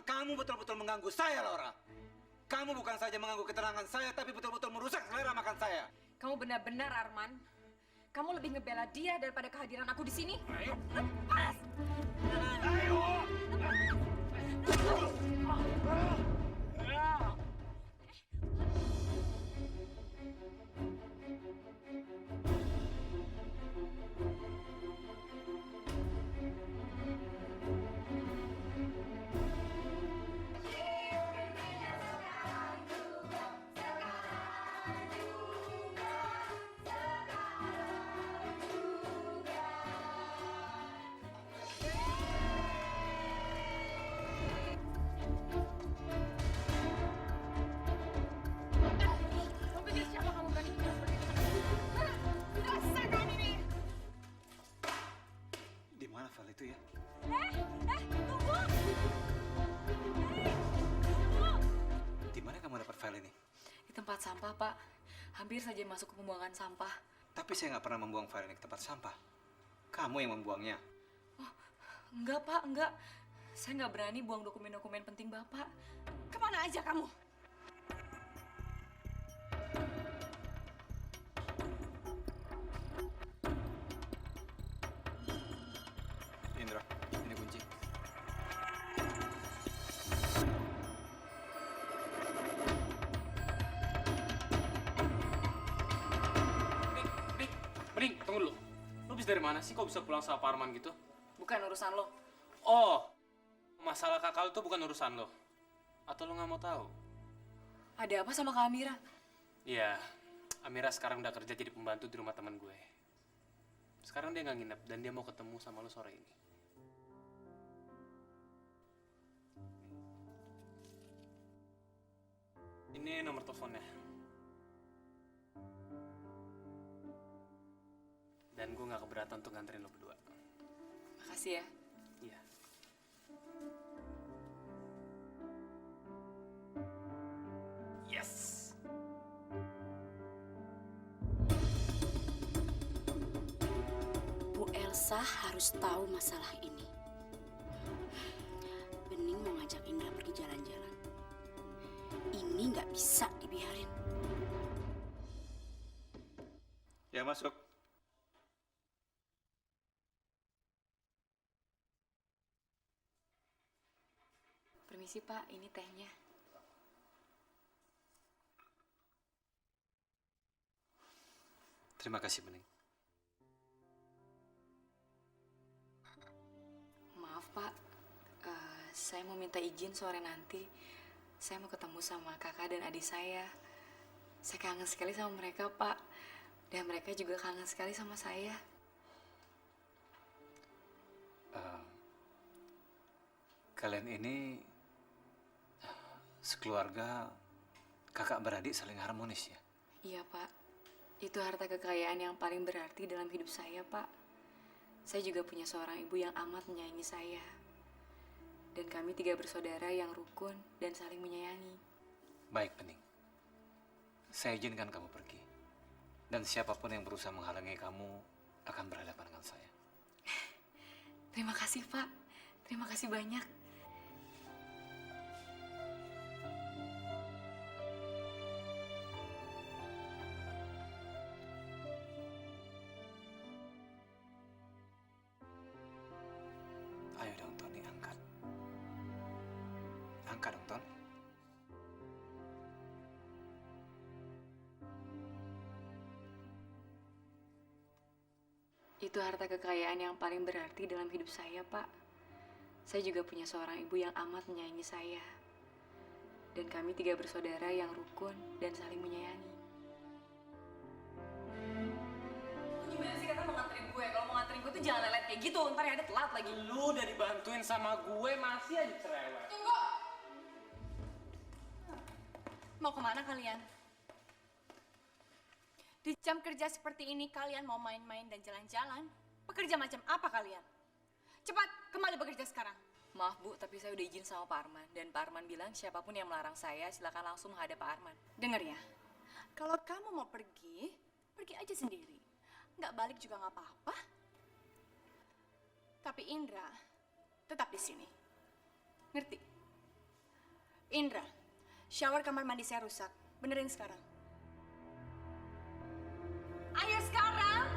Kamu betul-betul mengganggu saya, Laura. Kamu bukan saja mengganggu ketenangan saya, tapi betul-betul merusak selera makan saya. Kamu benar-benar, Arman. Kamu lebih ngebela dia daripada kehadiran aku di sini. Ayo. Lepas! Ayo! Kamu pikir siapa kamu berani bicara seperti itu? Hah? Dasar kamu ini! Di mana file itu ya? Tunggu! Tunggu! Di mana kamu dapat file ini? Di tempat sampah, Pak. Hampir saja masuk ke pembuangan sampah. Tapi saya nggak pernah membuang file ini ke tempat sampah. Kamu yang membuangnya. Enggak, Pak, enggak. Saya nggak berani buang dokumen-dokumen penting Bapak. Kemana aja kamu? Indra, ini kunci. Bening, tunggu dulu. Lu bisa dari mana sih kok bisa pulang sama Pak Arman gitu? Bukan urusan lo. Oh, masalah kakak lu tuh bukan urusan lo. Atau lo nggak mau tahu? Ada apa sama Kak Amira? Iya, Amira sekarang udah kerja jadi pembantu di rumah teman gue. Sekarang dia nggak nginep dan dia mau ketemu sama lo sore ini. Ini nomor teleponnya. Dan gue nggak keberatan untuk nganterin lo berdua. Makasih ya. Iya. Yes. Bu Elsa harus tahu masalah ini. Bening mau ngajak Indra pergi jalan-jalan. Ini nggak bisa dibiarin. Ya, masuk. Permisi, Pak. Ini tehnya. Terima kasih, Bening. Maaf, Pak. Saya mau minta izin sore nanti. Saya mau ketemu sama kakak dan adik saya. Saya kangen sekali sama mereka, Pak. Dan mereka juga kangen sekali sama saya. Kalian ini sekeluarga kakak beradik saling harmonis ya? Iya, Pak. Itu harta kekayaan yang paling berarti dalam hidup saya, Pak. Saya juga punya seorang ibu yang amat menyayangi saya. Dan kami 3 bersaudara yang rukun dan saling menyayangi. Baik, Bening. Saya izinkan kamu pergi. Dan siapapun yang berusaha menghalangi kamu akan berhadapan dengan saya. Terima kasih, Pak. Terima kasih banyak. Ayo dong, Tony, angkat. Angkat dong, Ton. Itu harta kekayaan yang paling berarti dalam hidup saya, Pak. Saya juga punya seorang ibu yang amat menyayangi saya. Dan kami 3 bersaudara yang rukun dan saling menyayangi. Gimana sih kakak mau nganterin gue? Kalau mau nganterin gue tuh jangan lelet kayak gitu. Ntar yang ada telat lagi. Lu udah dibantuin sama gue masih aja cerewet. Tunggu! Mau kemana kalian? Di jam kerja seperti ini kalian mau main-main dan jalan-jalan? Pekerja macam apa kalian? Cepat, kembali bekerja sekarang. Maaf Bu, tapi saya udah izin sama Pak Arman. Dan Pak Arman bilang siapapun yang melarang saya silakan langsung menghadap Pak Arman. Dengar ya, kalau kamu mau pergi, pergi aja sendiri. Nggak balik juga nggak apa-apa. Tapi Indra tetap di sini. Ngerti? Indra, shower kamar mandi saya rusak. Benerin sekarang. Ayo sekarang!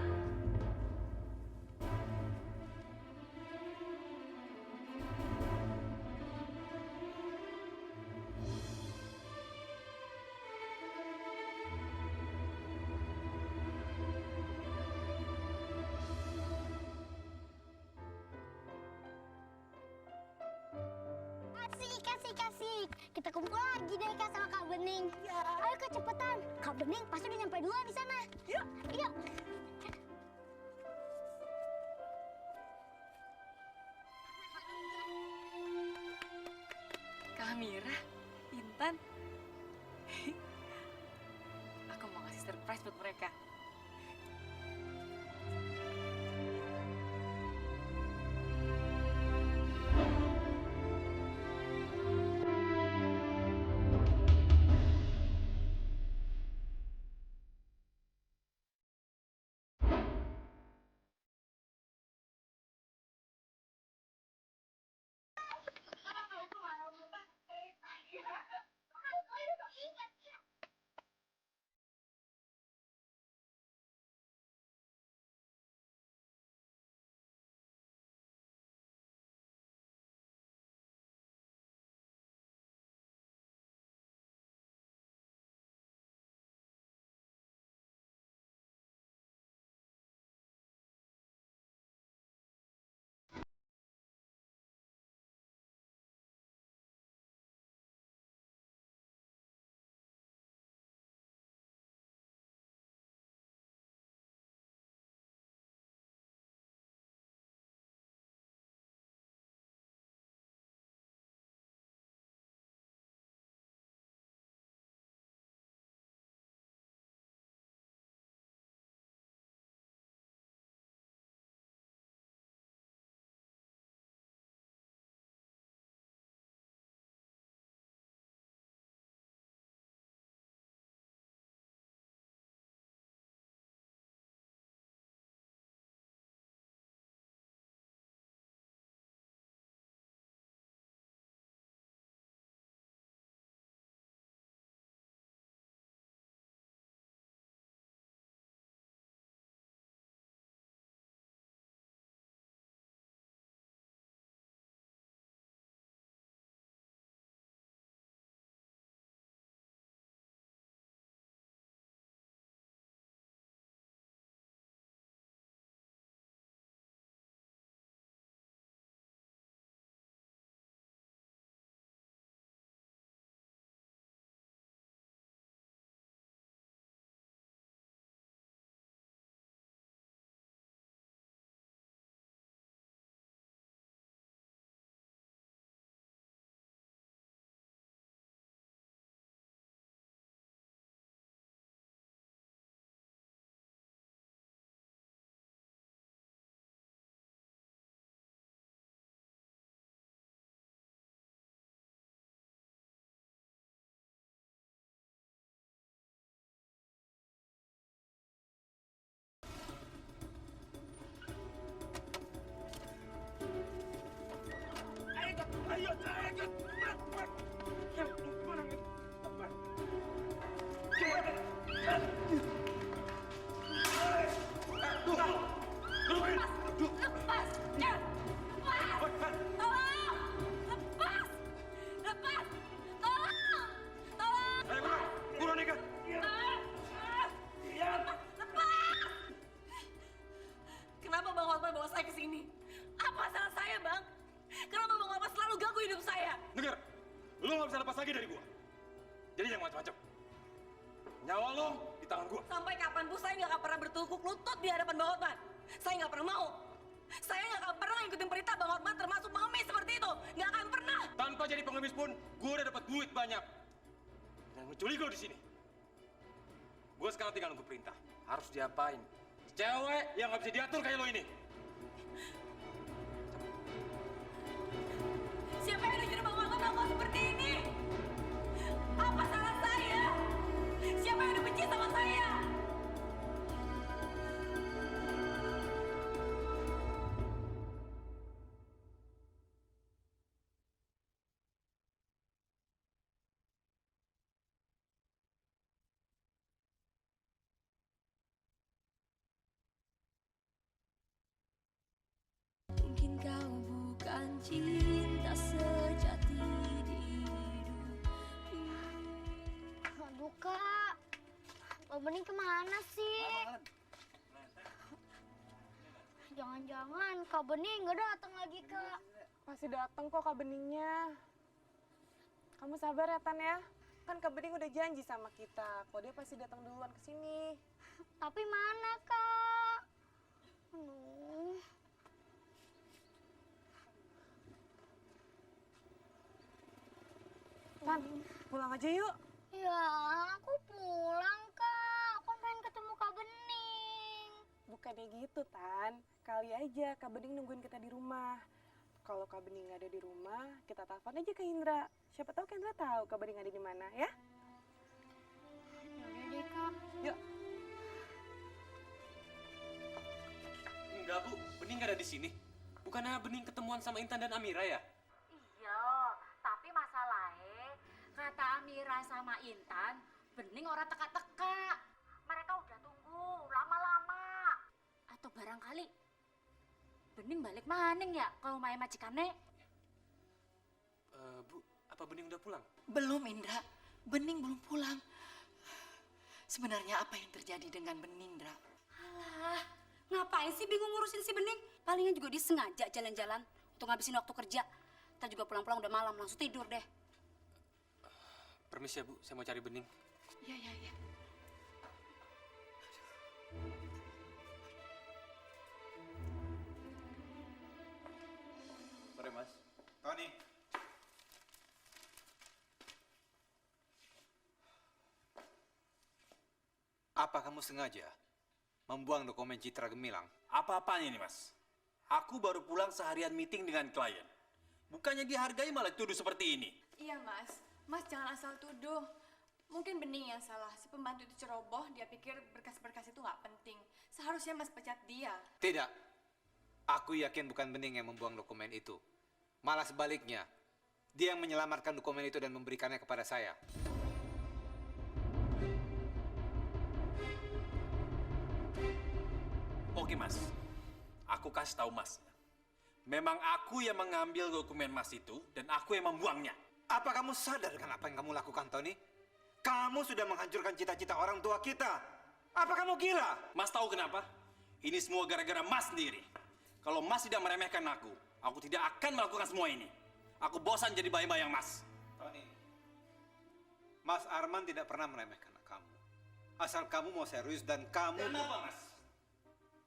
Asik. Kita kumpul lagi deh Kak sama Kak Bening. Ayo Kak cepetan. Kak Bening pasti udah nyampe duluan di sana. Yuk. Kak Amira, Intan. Aku mau ngasih surprise buat mereka. Kenapa Bang Hotman bawa saya ke sini? Apa salah saya, Bang? Kenapa Bang Hotman selalu ganggu hidup saya? Dengar, lu nggak bisa lepas lagi dari gua. Jadi jangan macam-macam. Nyawa lo di tangan gua. Sampai kapanpun saya nggak akan pernah bertukuk lutut di hadapan Bang Hotman. Saya nggak pernah mau. Saya nggak akan pernah ngikutin perintah Bang Hotman termasuk pengemis seperti itu. Nggak akan pernah. Tanpa jadi pengemis pun, gua udah dapat duit banyak. Yang menculik lo di sini. Gua sekarang tinggal nunggu perintah. Harus diapain? Cewek yang nggak bisa diatur kayak lo ini. Siapa yang udah nyuruh Bang Hotman melakukan seperti ini? Apa salah saya? Siapa yang udah benci sama saya? cinta sejati di hidup. Aduh kak, Kak Bening kemana sih? Jangan-jangan Kak Bening nggak datang lagi kak. Pasti datang kok Kak Beningnya. Kamu sabar ya Tan ya. Kan Kak Bening udah janji sama kita. Kok dia pasti datang duluan ke sini. Tapi mana kak? Aduh. Tan, pulang aja yuk. Ya, aku pulang kak. Aku pengen ketemu Kak Bening. Bukannya gitu Tan. Kali aja Kak Bening nungguin kita di rumah. Kalau Kak Bening nggak ada di rumah, kita telepon aja ke Indra. Siapa tahu Kak Indra tahu Kak Bening ada di mana ya. Yaudah deh kak. Yuk. Enggak, Bu. Bening nggak ada di sini. Bukannya Bening ketemuan sama Intan dan Amira ya? Iya, tapi masalahnya kata Amira sama Intan, Bening orang teka-teka. Mereka udah tunggu lama-lama. Atau barangkali Bening balik maning ya kalau main majikannya? Bu, apa Bening udah pulang? Belum, Indra. Bening belum pulang. Sebenarnya apa yang terjadi dengan Bening, Indra? Alah, ngapain sih bingung ngurusin si Bening? Palingan juga dia sengaja jalan-jalan untuk ngabisin waktu kerja. Ntar juga pulang-pulang udah malam, langsung tidur deh. Permisi ya, Bu. Saya mau cari Bening. Ya, ya, ya. Sore, Mas. Tony. Apa kamu sengaja membuang dokumen Citra Gemilang? Apa-apanya ini, Mas? Aku baru pulang seharian meeting dengan klien. Bukannya dihargai malah tuduh seperti ini. Iya, Mas. Mas jangan asal tuduh. Mungkin Bening yang salah. Si pembantu itu ceroboh, dia pikir berkas-berkas itu nggak penting. Seharusnya Mas pecat dia. Tidak. Aku yakin bukan Bening yang membuang dokumen itu. Malah sebaliknya. Dia yang menyelamatkan dokumen itu dan memberikannya kepada saya. Oke, Mas. Aku kasih tahu Mas. Memang aku yang mengambil dokumen Mas itu dan aku yang membuangnya. Apa kamu sadar dengan apa yang kamu lakukan, Tony? Kamu sudah menghancurkan cita-cita orang tua kita. Apa kamu gila? Mas tahu kenapa? Ini semua gara-gara Mas sendiri. Kalau Mas tidak meremehkan aku tidak akan melakukan semua ini. Aku bosan jadi bayang-bayang Mas. Tony, Mas Arman tidak pernah meremehkan kamu. Asal kamu mau serius dan kamu... Kenapa, Mas?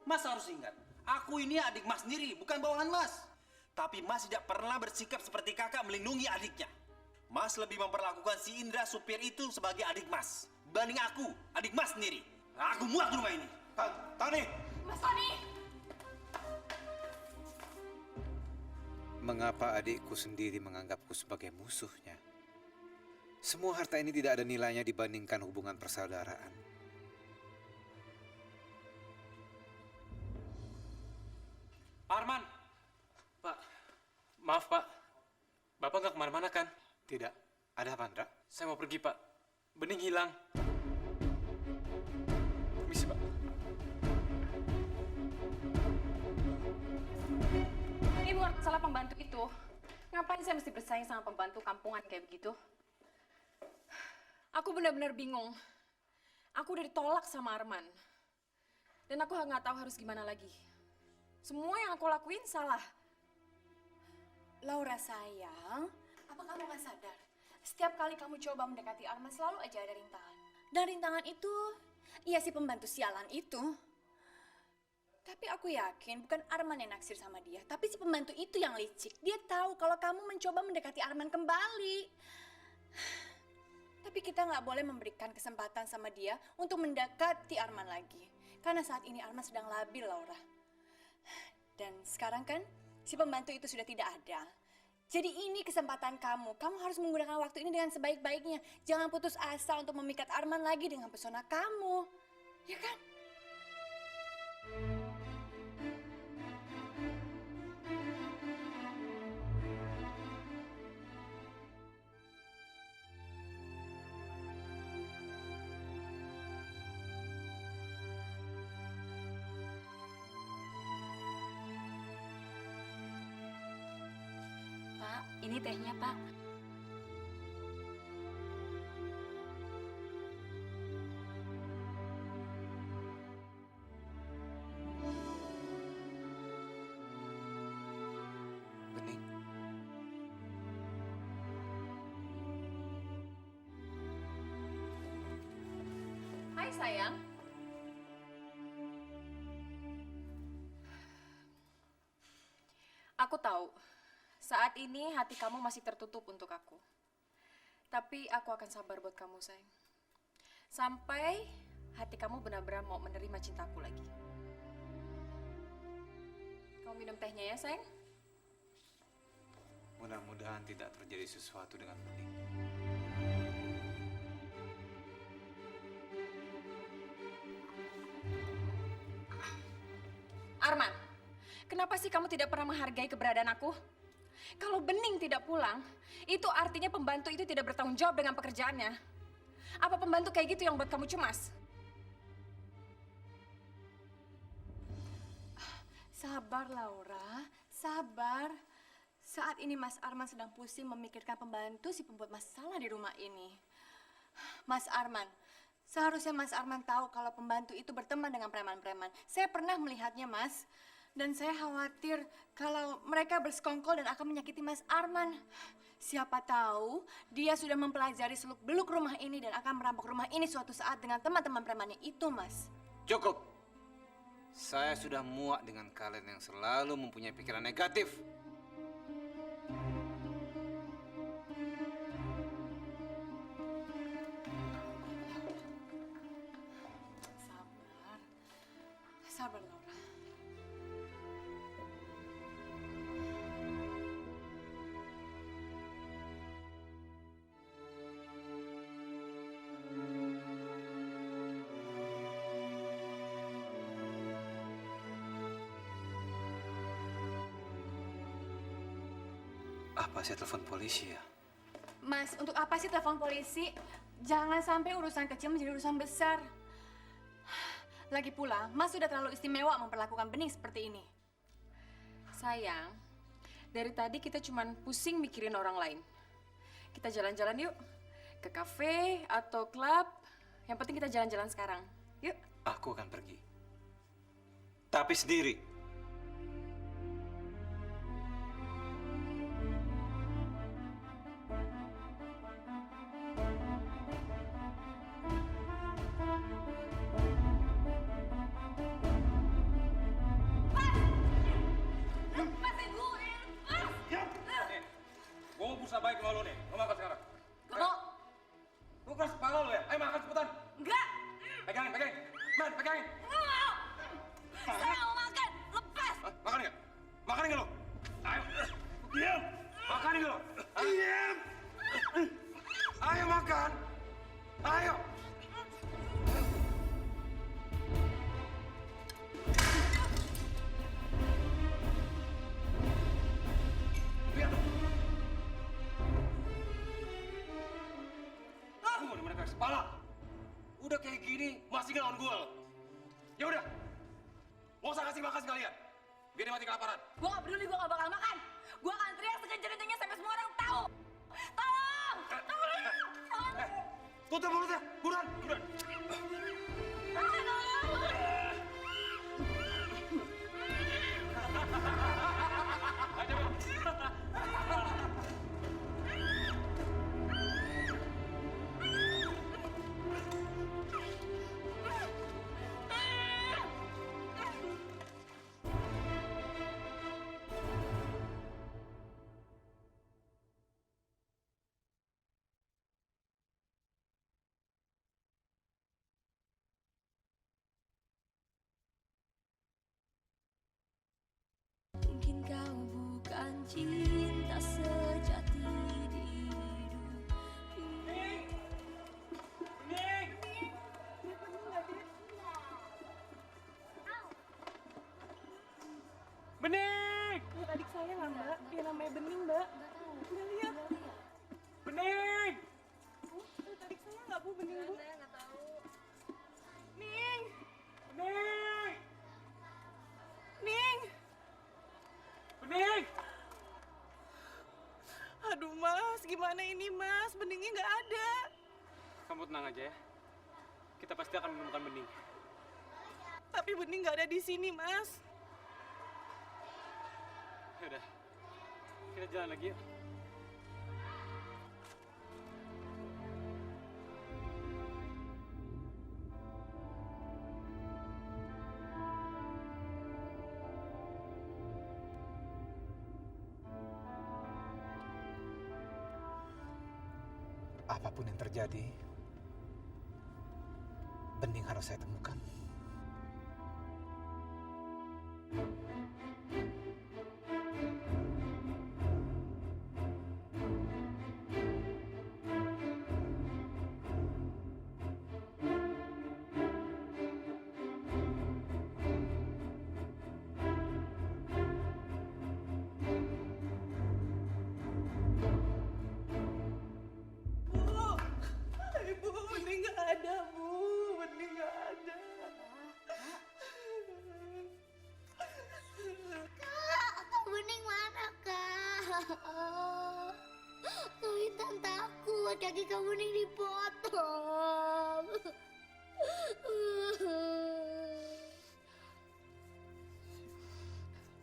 Mas harus ingat, aku ini adik Mas sendiri, bukan bawahan Mas. Tapi Mas tidak pernah bersikap seperti kakak melindungi adiknya. Mas lebih memperlakukan si Indra supir itu sebagai adik Mas dibanding aku, adik Mas sendiri. Aku muak di rumah ini. Tony! Mas Tony! Mengapa adikku sendiri menganggapku sebagai musuhnya? Semua harta ini tidak ada nilainya dibandingkan hubungan persaudaraan. Arman! Pak, maaf Pak. Bapak nggak kemana-mana kan? Tidak. Ada apa, Andra? Saya mau pergi, Pak. Bening hilang. Permisi, Pak. Ini bukan salah pembantu itu. Ngapain saya mesti bersaing sama pembantu kampungan kayak begitu? Aku benar-benar bingung. Aku udah ditolak sama Arman. Dan aku nggak tahu harus gimana lagi. Semua yang aku lakuin salah. Laura sayang, apa kamu nggak sadar? Setiap kali kamu coba mendekati Arman selalu aja ada rintangan. Dan rintangan itu, iya si pembantu sialan itu. Tapi aku yakin bukan Arman yang naksir sama dia, tapi si pembantu itu yang licik. Dia tahu kalau kamu mencoba mendekati Arman kembali. Tapi kita nggak boleh memberikan kesempatan sama dia untuk mendekati Arman lagi. Karena saat ini Arman sedang labil, Laura. Dan sekarang kan si pembantu itu sudah tidak ada. Jadi ini kesempatan kamu. Kamu harus menggunakan waktu ini dengan sebaik-baiknya. Jangan putus asa untuk memikat Arman lagi dengan pesona kamu. Ya kan? Ini tehnya, Pak. Bening. Hai sayang. Aku tahu, saat ini hati kamu masih tertutup untuk aku. Tapi aku akan sabar buat kamu, sayang. Sampai hati kamu benar-benar mau menerima cintaku lagi. Kamu minum tehnya ya, sayang? Mudah-mudahan tidak terjadi sesuatu dengan Bening. Arman, kenapa sih kamu tidak pernah menghargai keberadaan aku? Kalau Bening tidak pulang, itu artinya pembantu itu tidak bertanggung jawab dengan pekerjaannya. Apa pembantu kayak gitu yang buat kamu cemas? Sabar, Laura. Sabar. Saat ini Mas Arman sedang pusing memikirkan pembantu si pembuat masalah di rumah ini. Mas Arman, seharusnya Mas Arman tahu kalau pembantu itu berteman dengan preman-preman. Saya pernah melihatnya, Mas. Dan saya khawatir kalau mereka bersekongkol dan akan menyakiti Mas Arman. Siapa tahu dia sudah mempelajari seluk-beluk rumah ini dan akan merampok rumah ini suatu saat dengan teman-teman premannya itu, Mas. Cukup. Saya sudah muak dengan kalian yang selalu mempunyai pikiran negatif. Sabar. Sabar, Laura. Apa saya telepon polisi ya? Mas, untuk apa sih telepon polisi? Jangan sampai urusan kecil menjadi urusan besar. Lagi pula, Mas sudah terlalu istimewa memperlakukan Bening seperti ini. Sayang, dari tadi kita cuma pusing mikirin orang lain. Kita jalan-jalan yuk. Ke kafe atau klub. Yang penting kita jalan-jalan sekarang. Yuk. Aku akan pergi. Tapi sendiri. Gue mau pulsa baik sama lo nih. Lo makan sekarang. Gak mau. Lo keras kepala lo ya. Ayo makan cepetan. Enggak. Pegangin, pegangin. Man, pegangin. Nggak mau. Saya nggak mau makan. Lepas. Hah? Makan nggak? Makan nggak lo? Ayo. Diam. Makan nggak lo? Diam. Ayo makan. Ayo. Lihat. Lu mau dimana keras kepala? Udah kayak gini masih ngelawan gue lo. Ya udah. Nggak usah kasih makan sekalian. Biar dia mati kelaparan. Gue nggak peduli, gue nggak bakal makan. Gue akan teriak sekencang-kencangnya sampai semua orang tahu. Tolong! Tolong! Tutup mulutnya. Buruan. Buruan. Mungkin kau bukan cinta sejati di hidup. Bening! Lihat adik saya nggak, Mbak? Dia namanya Bening, Mbak. Nggak lihat. Bening! Lihat adik saya nggak, Bu? Bening, Bu. Nggak tahu. Ning! Bening! Ning! Bening! gimana ini, Mas? Beningnya nggak ada. Kamu tenang aja ya. Kita pasti akan menemukan Bening. Tapi Bening nggak ada di sini, Mas. Yaudah, kita jalan lagi yuk. Apapun yang terjadi, Bening harus saya temukan. Ibu, Bening nggak ada, Bu. Bening nggak ada. Kak Bening mana, Kak? Kak Intan takut kaki Kak Bening dipotong.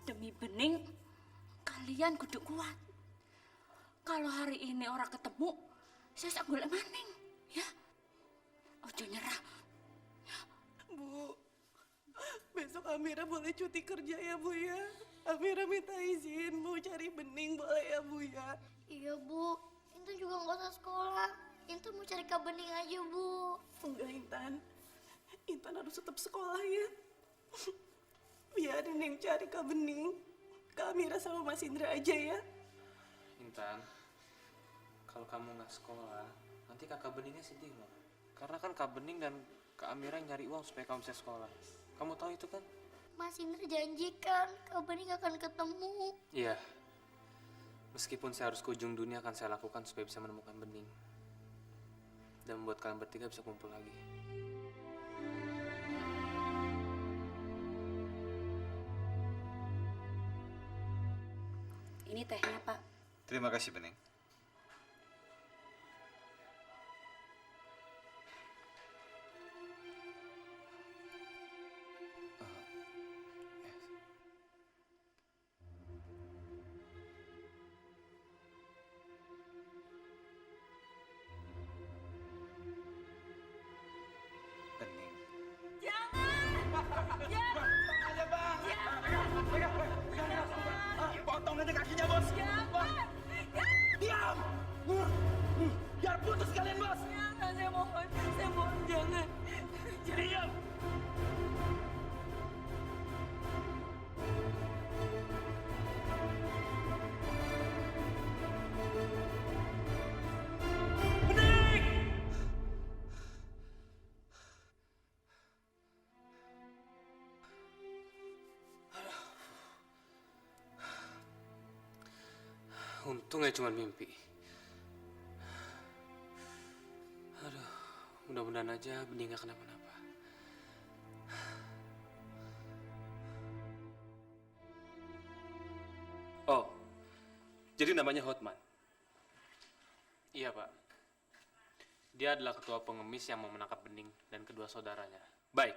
Demi Bening, kalian kudu kuat. Kalau hari ini orang ketemu, saya sak golek maning, ya. Ojo nyerah. Bu, besok Amira boleh cuti kerja ya, Bu ya? Amira minta izin mau cari Bening, boleh ya, Bu ya? Iya, Bu. Intan juga nggak usah sekolah. Intan mau cari Kak Bening aja, Bu. Enggak, Intan. Intan harus tetap sekolah ya. Biarin yang cari Kak Bening. Kak Amira sama Mas Indra aja ya. Intan, kalau kamu nggak sekolah, nanti kakak Beningnya sedih loh. Karena kan Kak Bening dan Kak Amira yang nyari uang supaya kamu bisa sekolah. Kamu tahu itu kan? Mas Indra janjikan Kak Bening akan ketemu. Iya. Meskipun saya harus ke ujung dunia akan saya lakukan supaya bisa menemukan Bening. Dan membuat kalian bertiga bisa kumpul lagi. Ini tehnya, Pak. Terima kasih, Bening. Bening. Potong nanti kakinya, Bos. Diam! Biar putus kalian, Bos. Jangan, saya mohon, jangan. Diam! Untung aja cuma mimpi. Aduh, mudah-mudahan aja Bening gak kenapa-napa. Oh, jadi namanya Hotman? Iya, Pak. Dia adalah ketua pengemis yang mau menangkap Bening dan kedua saudaranya. Baik,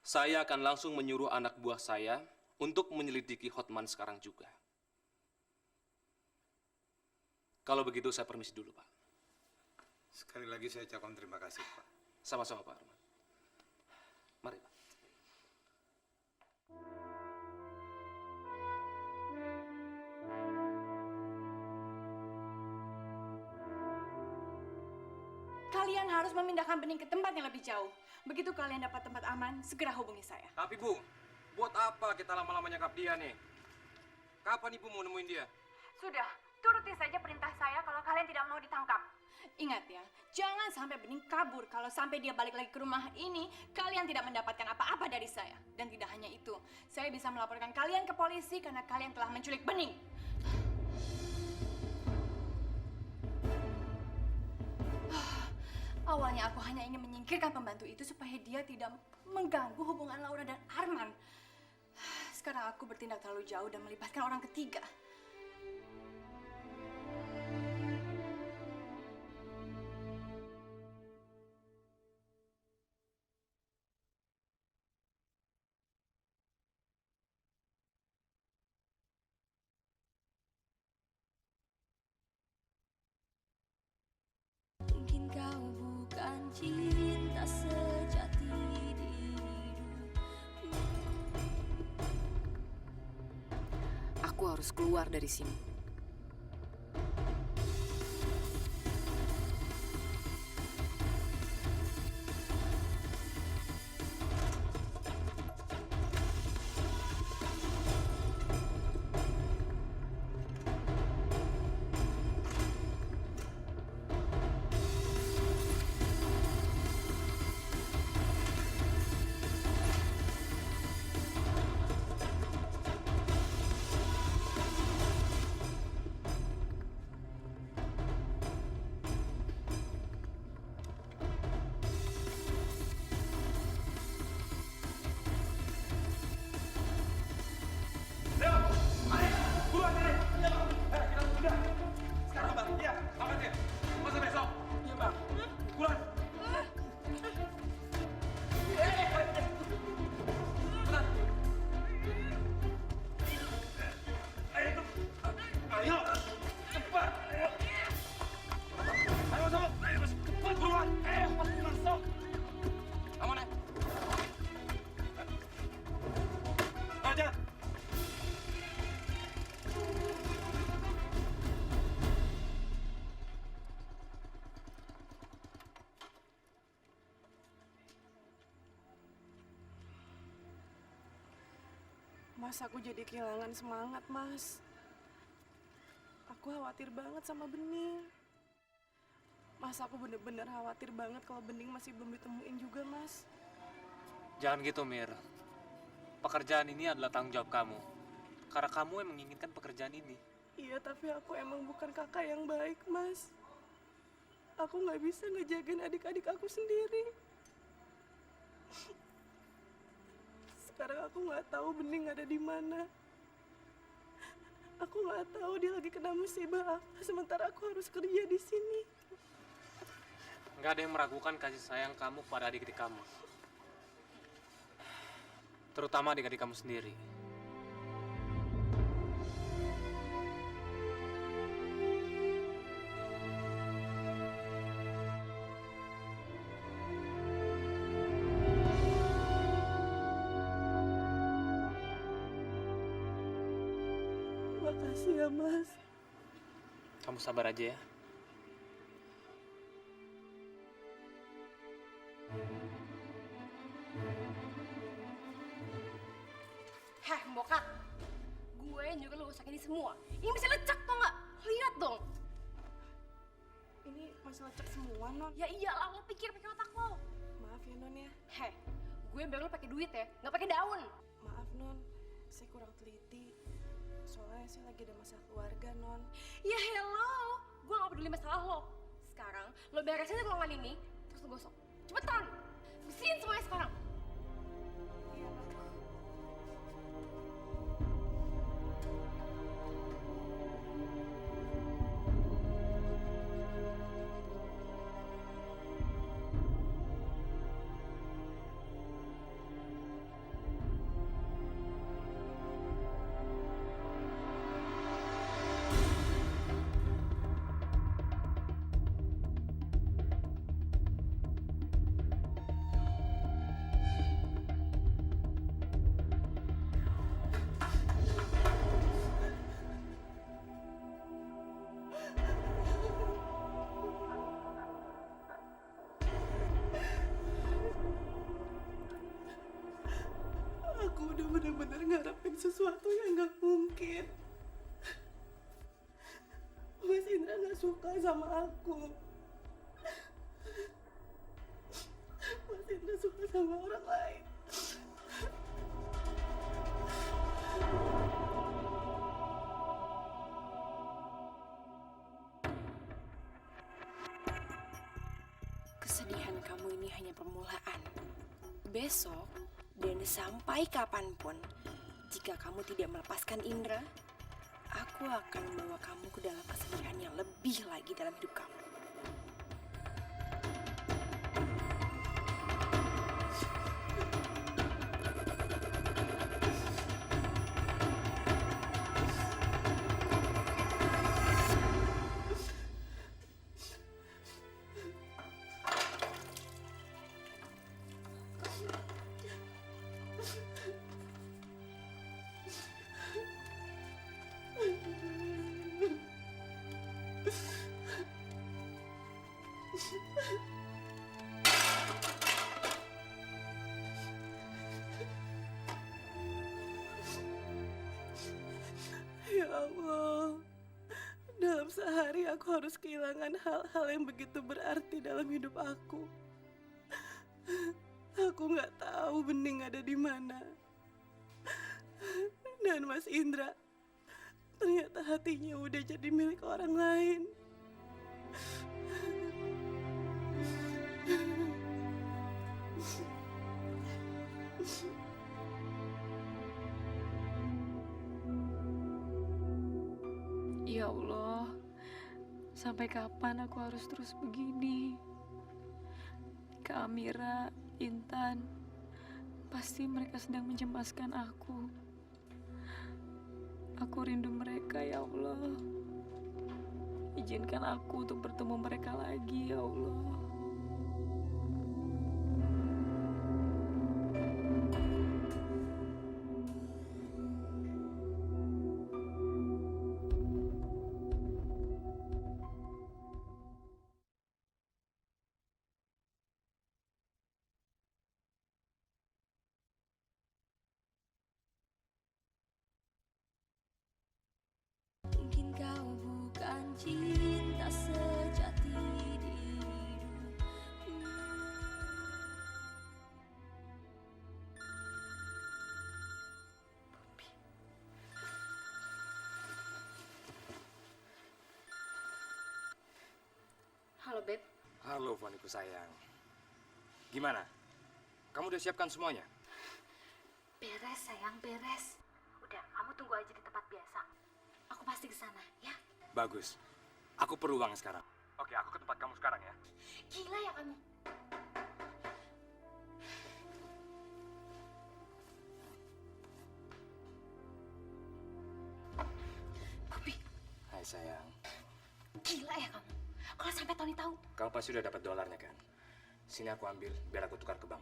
saya akan langsung menyuruh anak buah saya untuk menyelidiki Hotman sekarang juga. Kalau begitu saya permisi dulu, Pak. Sekali lagi saya ucapkan terima kasih, Pak. Sama-sama, Pak Arman. Mari, Pak. Kalian harus memindahkan Bening ke tempat yang lebih jauh. Begitu kalian dapat tempat aman, segera hubungi saya. Tapi Bu, buat apa kita lama-lama nyekap dia nih? Kapan Ibu mau nemuin dia? Sudah, turuti saja perintah saya kalau kalian tidak mau ditangkap. Ingat ya, jangan sampai Bening kabur. Kalau sampai dia balik lagi ke rumah ini, kalian tidak mendapatkan apa-apa dari saya. Dan tidak hanya itu, saya bisa melaporkan kalian ke polisi karena kalian telah menculik Bening. Awalnya aku hanya ingin menyingkirkan pembantu itu supaya dia tidak mengganggu hubungan Laura dan Arman. Sekarang aku bertindak terlalu jauh dan melibatkan orang ketiga. cinta sejati di hidup. Aku harus keluar dari sini. Sekarang bang, iya, angkat dia. Masa besok? Iya bang. Buruan. Cepetan. Ayo, cepat. Ayo masuk. Ayo masuk. Cepat buruan. Ayo masuk. Aman ya? Aja. Mas, aku jadi kehilangan semangat, Mas. Aku khawatir banget sama Bening. Mas, aku bener-bener khawatir banget kalau Bening masih belum ditemuin juga, Mas. Jangan gitu, Mir. Pekerjaan ini adalah tanggung jawab kamu. Karena kamu yang menginginkan pekerjaan ini. Iya, tapi aku emang bukan kakak yang baik, Mas. Aku nggak bisa ngejagain adik-adik aku sendiri. Sekarang aku nggak tahu Bening ada di mana. Aku nggak tahu dia lagi kena musibah apa, sementara aku harus kerja di sini. Nggak ada yang meragukan kasih sayang kamu kepada adik-adik kamu. Terutama adik-adik kamu sendiri. Makasih ya, Mas. Kamu sabar aja ya. Heh, Mbokak. Gue juga lo rusak ini semua. Ini bisa lecak tau nggak? Lihat dong. Ini masih lecek semua, Non. Ya iyalah, lo pikir pakai otak lo. Maaf ya, Non ya. Heh, gue baru pakai duit ya, nggak pakai daun. Maaf, Non. Saya kurang teliti. Soalnya saya lagi ada masalah keluarga, Non. Ya hello, gue nggak peduli masalah lo. Sekarang lo beresin aja ruangan ini, terus lo gosok. Cepetan, bersihin semuanya sekarang. Iya, Non. Aku udah benar-benar ngarepin sesuatu yang gak mungkin. Mas Indra gak suka sama aku. Mas Indra suka sama orang lain. Kesedihan kamu ini hanya permulaan. Besok dan sampai kapanpun, jika kamu tidak melepaskan Indra, aku akan membawa kamu ke dalam kesedihan yang lebih lagi dalam hidup kamu. dalam sehari aku harus kehilangan hal-hal yang begitu berarti dalam hidup aku. Aku nggak tahu Bening ada di mana. Dan Mas Indra, ternyata hatinya udah jadi milik orang lain. Ya Allah, sampai kapan aku harus terus begini? Kak Amira, Intan, pasti mereka sedang mencemaskan aku. Aku rindu mereka, ya Allah. Izinkan aku untuk bertemu mereka lagi, ya Allah. Mungkin kau bukan cinta sejati diriku. Halo, Beb. Halo, Foniku sayang. Gimana? Kamu udah siapkan semuanya? Beres sayang, beres. Udah, kamu tunggu aja di tempat biasa. Aku pasti ke sana, ya. Bagus. Aku perlu uang sekarang. Oke, aku ke tempat kamu sekarang ya. Gila ya kamu. Bobby, Hai sayang. gila ya kamu. Kalau sampai Tony tahu. Kamu pasti udah dapat dolarnya kan? Sini aku ambil, biar aku tukar ke bank.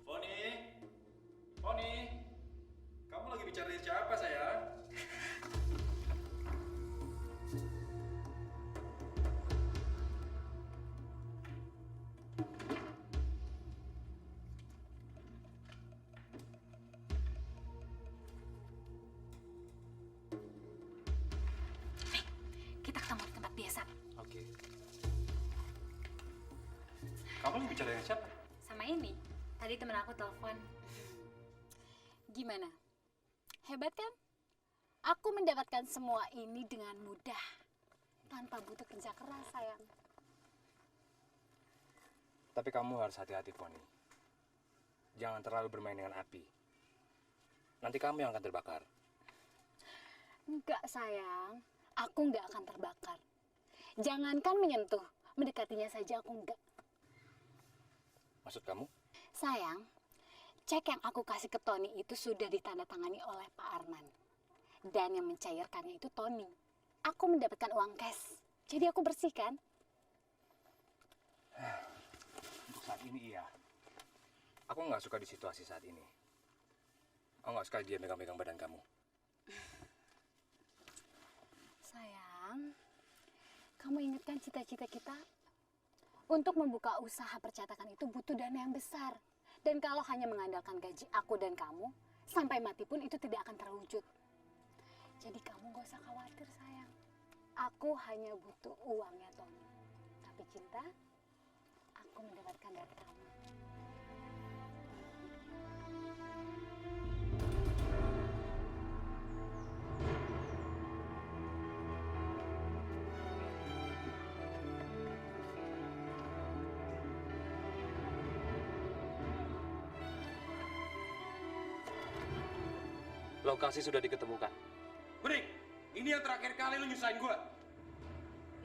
Foni, Foni, kamu lagi bicara dengan siapa sayang? Kita ketemu di tempat biasa. Oke. Kamu lagi bicara dengan siapa? Sama ini. Tadi temen aku telepon. Gimana? Hebat kan? Aku mendapatkan semua ini dengan mudah. Tanpa butuh kerja keras, sayang. Tapi kamu harus hati-hati, Foni. Jangan terlalu bermain dengan api. Nanti kamu yang akan terbakar. Enggak, sayang. Aku enggak akan terbakar. Jangankan menyentuh, mendekatinya saja aku enggak. Maksud kamu? Sayang, cek yang aku kasih ke Tony itu sudah ditandatangani oleh Pak Arman. Dan yang mencairkannya itu Tony. Aku mendapatkan uang cash. Jadi aku bersihkan. Untuk saat ini iya. Aku nggak suka di situasi saat ini. Aku nggak suka dia megang-megang badan kamu. Sayang, kamu ingatkan cita-cita kita? Untuk membuka usaha percetakan itu butuh dana yang besar. Dan kalau hanya mengandalkan gaji aku dan kamu, sampai mati pun itu tidak akan terwujud. Jadi kamu gak usah khawatir, sayang. Aku hanya butuh uangnya, Tony. Tapi cinta, aku mendapatkan dari kamu. Lokasi sudah diketemukan. Bening, ini yang terakhir kali lu nyusahin gua.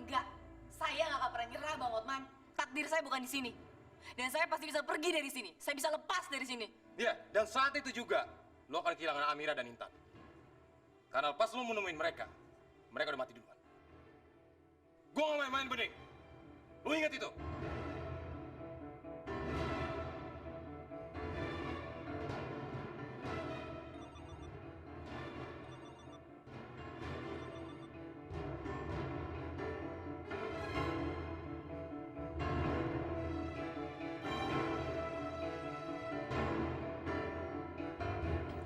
Enggak, saya nggak akan pernah nyerah, Bang Otman. Takdir saya bukan di sini. Dan saya pasti bisa pergi dari sini. Saya bisa lepas dari sini. Iya, dan saat itu juga lo akan kehilangan Amira dan Intan. Karena pas lo menemuin mereka udah mati duluan. Gua nggak main-main, Bening. Lo ingat itu?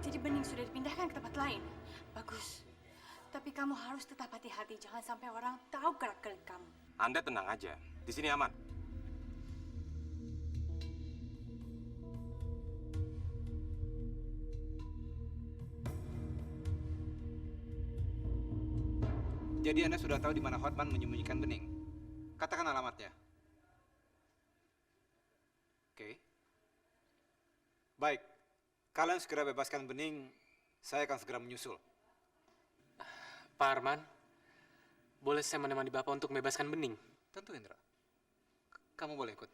Jadi Bening sudah dipindahkan ke tempat lain. Bagus. Tapi kamu harus tetap hati-hati, jangan sampai orang tahu gerak-gerik kamu. Anda tenang aja, di sini aman. Jadi Anda sudah tahu di mana Hotman menyembunyikan bening? Katakan alamatnya. Oke. Baik, kalian segera bebaskan bening, saya akan segera menyusul. Pak Arman, boleh saya menemani Bapak untuk membebaskan bening? Tentu, Indra. Kamu boleh ikut.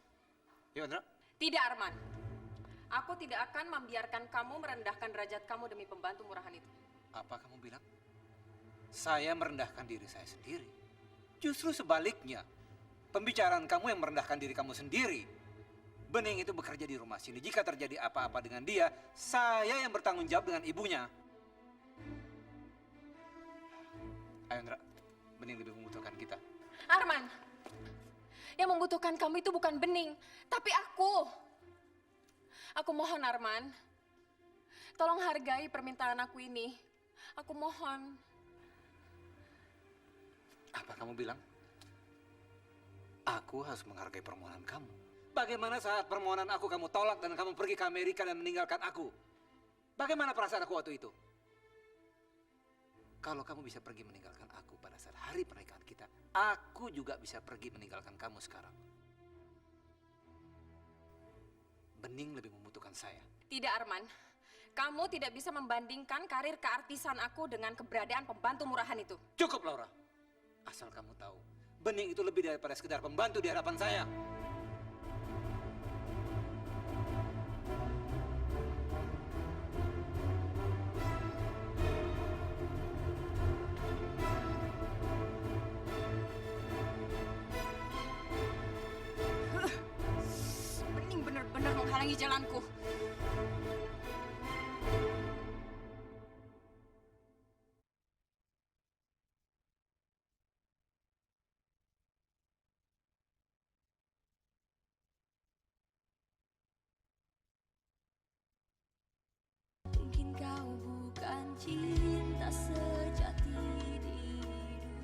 Yuk, Indra. Tidak, Arman. Aku tidak akan membiarkan kamu merendahkan derajat kamu demi pembantu murahan itu. Apa kamu bilang? Saya merendahkan diri saya sendiri. Justru sebaliknya. Pembicaraan kamu yang merendahkan diri kamu sendiri. Bening itu bekerja di rumah sini. Jika terjadi apa-apa dengan dia, saya yang bertanggung jawab dengan ibunya. Ayo, Indra. Bening lebih membutuhkan kita. Arman, yang membutuhkan kamu itu bukan Bening, tapi aku. Aku mohon, Arman. Tolong hargai permintaan aku ini. Aku mohon. Apa kamu bilang? Aku harus menghargai permohonan kamu. Bagaimana saat permohonan aku kamu tolak dan kamu pergi ke Amerika dan meninggalkan aku? Bagaimana perasaan aku waktu itu? Kalau kamu bisa pergi meninggalkan aku pada saat hari pernikahan kita, aku juga bisa pergi meninggalkan kamu sekarang. Bening lebih membutuhkan saya. Tidak, Arman. Kamu tidak bisa membandingkan karir keartisan aku dengan keberadaan pembantu murahan itu. Cukup, Laura. Asal kamu tahu, Bening itu lebih daripada sekedar pembantu di hadapan saya. Bening benar-benar menghalangi jalanku. Mungkin kau bukan cinta sejati di hidup.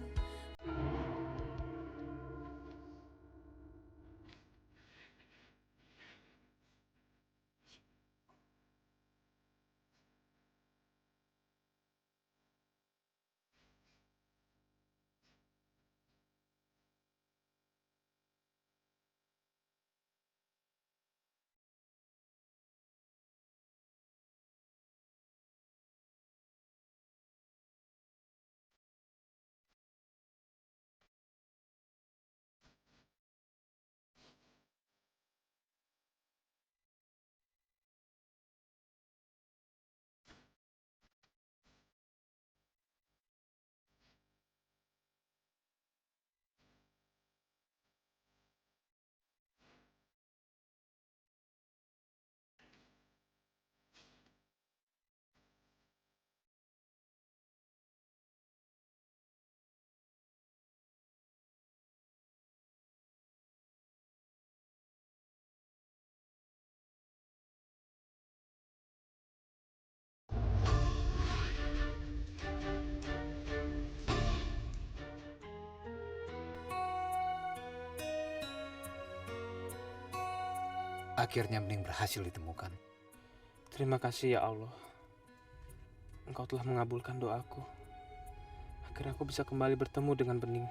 Akhirnya Bening berhasil ditemukan. Terima kasih ya Allah. Engkau telah mengabulkan doaku. Akhirnya aku bisa kembali bertemu dengan Bening.